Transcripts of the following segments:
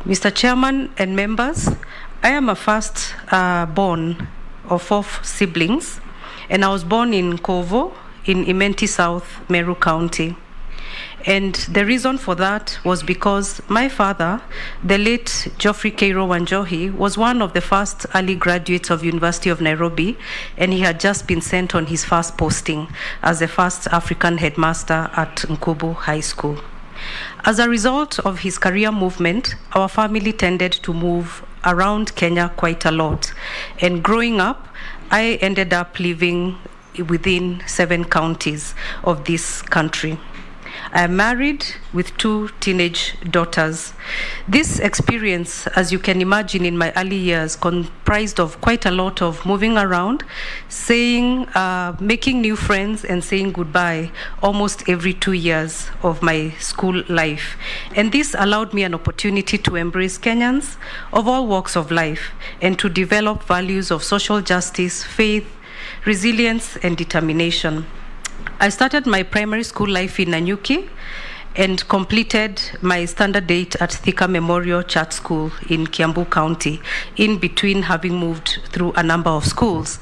Mr. Chairman and members, I am a first born of 4 siblings, and I was born in Kovo in Imenti South, Meru County. And the reason for that was because my father, the late Geoffrey Cairo Wanjohi, was one of the first early graduates of University of Nairobi, and he had just been sent on his first posting as the first African headmaster at Nkubu High School. As a result of his career movement, our family tended to move around Kenya quite a lot. And growing up, I ended up living within 7 counties of this country. I am married with 2 teenage daughters. This experience, as you can imagine, in my early years, comprised of quite a lot of moving around, making new friends and saying goodbye almost every 2 years of my school life. And this allowed me an opportunity to embrace Kenyans of all walks of life and to develop values of social justice, faith, resilience, and determination. I started my primary school life in Nanyuki and completed my standard 8 at Thika Memorial Church School in Kiambu County, in between having moved through a number of schools.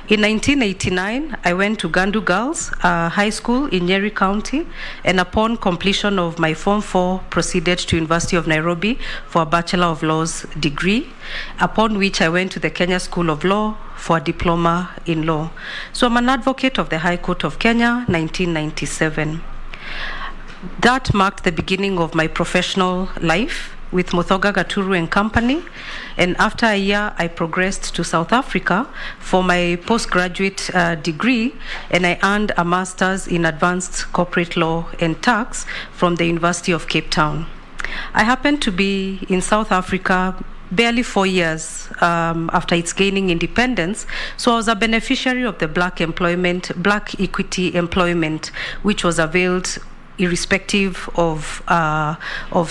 In 1989, I went to Gandu Girls High School in Nyeri County, and upon completion of my Form 4, proceeded to University of Nairobi for a Bachelor of Laws degree, upon which I went to the Kenya School of Law for a diploma in law. So I'm an advocate of the High Court of Kenya, 1997. That marked the beginning of my professional life with Muthoga Gaturu and Company, and after a year I progressed to South Africa for my postgraduate degree, and I earned a master's in advanced corporate law and tax from the University of Cape Town. I happened to be in South Africa barely 4 years after its gaining independence, so I was a beneficiary of the Black equity employment, which was availed irrespective of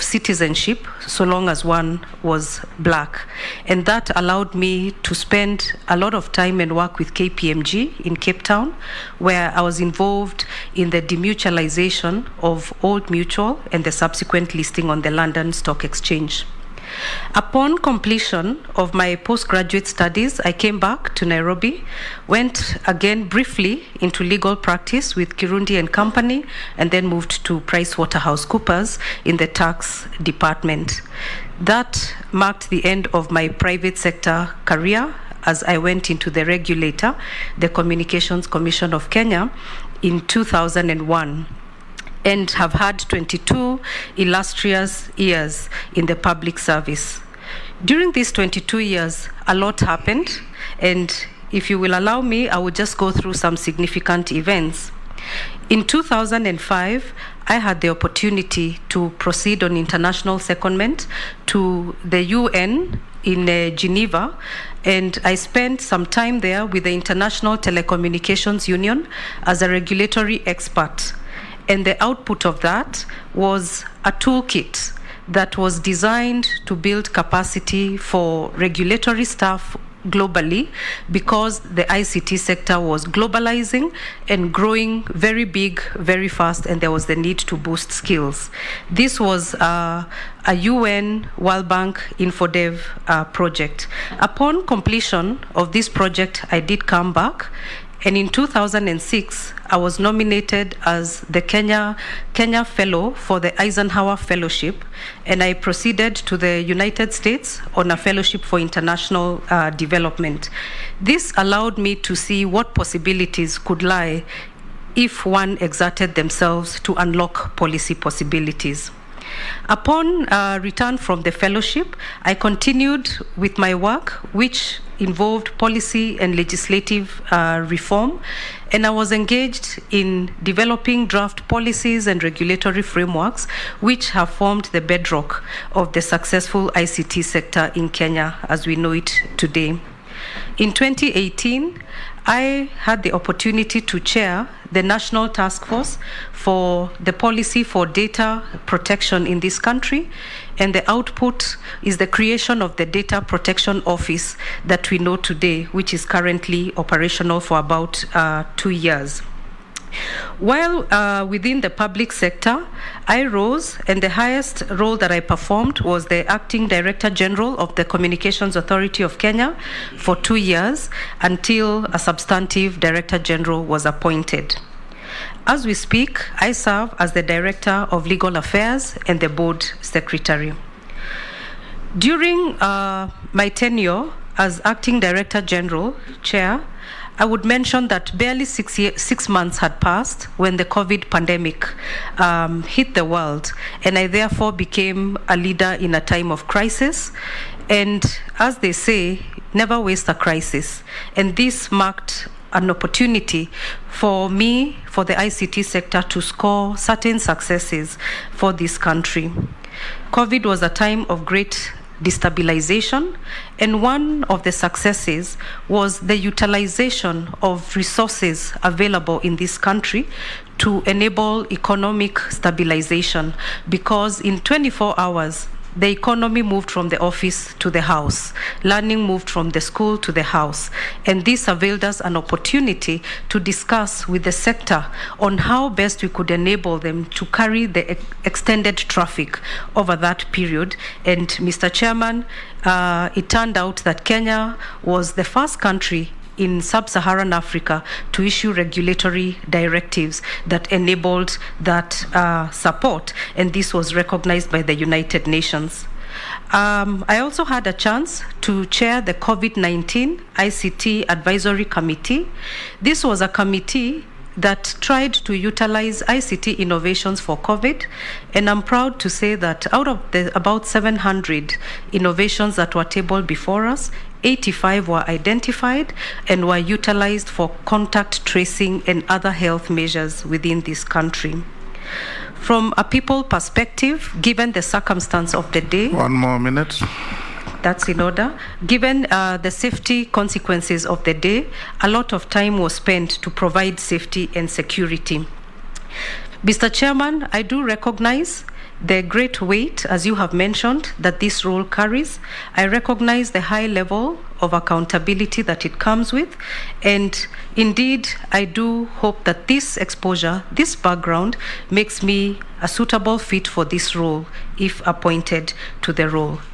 citizenship, so long as one was Black. And that allowed me to spend a lot of time and work with KPMG in Cape Town, where I was involved in the demutualization of Old Mutual and the subsequent listing on the London Stock Exchange. Upon completion of my postgraduate studies, I came back to Nairobi, went again briefly into legal practice with Kirundi and Company, and then moved to PricewaterhouseCoopers in the tax department. That marked the end of my private sector career as I went into the regulator, the Communications Commission of Kenya, in 2001. And have had 22 illustrious years in the public service. During these 22 years, a lot happened, and if you will allow me, I will just go through some significant events. In 2005, I had the opportunity to proceed on international secondment to the UN in Geneva, and I spent some time there with the International Telecommunications Union as a regulatory expert. And the output of that was a toolkit that was designed to build capacity for regulatory staff globally, because the ICT sector was globalizing and growing very big, very fast, and there was the need to boost skills. This was a UN World Bank InfoDev project. Upon completion of this project, I did come back. And in 2006, I was nominated as the Kenya Fellow for the Eisenhower Fellowship, and I proceeded to the United States on a fellowship for international development. This allowed me to see what possibilities could lie if one exerted themselves to unlock policy possibilities. Upon return from the fellowship, I continued with my work, which involved policy and legislative reform, and I was engaged in developing draft policies and regulatory frameworks which have formed the bedrock of the successful ICT sector in Kenya as we know it today. In 2018, I had the opportunity to chair the National Task Force for the policy for data protection in this country, and the output is the creation of the Data Protection Office that we know today, which is currently operational for about 2 years. While within the public sector, I rose, and the highest role that I performed was the Acting Director General of the Communications Authority of Kenya for 2 years until a substantive Director General was appointed. As we speak, I serve as the Director of Legal Affairs and the Board Secretary. During my tenure as Acting Director General, Chair, I would mention that barely 6 months had passed when the COVID pandemic hit the world, and I therefore became a leader in a time of crisis. And as they say, never waste a crisis. And this marked an opportunity for me, for the ICT sector, to score certain successes for this country. COVID was a time of great destabilization, and one of the successes was the utilization of resources available in this country to enable economic stabilization, because in 24 hours the economy moved from the office to the house, learning moved from the school to the house, and this availed us an opportunity to discuss with the sector on how best we could enable them to carry the extended traffic over that period. And Mr. Chairman, it turned out that Kenya was the first country in sub-Saharan Africa to issue regulatory directives that enabled that support, and this was recognized by the United Nations. I also had a chance to chair the COVID-19 ICT Advisory Committee. This was a committee that tried to utilize ICT innovations for COVID, and I'm proud to say that out of the about 700 innovations that were tabled before us, 85 were identified and were utilized for contact tracing and other health measures within this country. From a people perspective, given the circumstance of the day— One more minute. That's in order. Given the safety consequences of the day, a lot of time was spent to provide safety and security. Mr. Chairman, I do recognize the great weight, as you have mentioned, that this role carries. I recognize the high level of accountability that it comes with, and indeed, I do hope that this exposure, this background, makes me a suitable fit for this role if appointed to the role.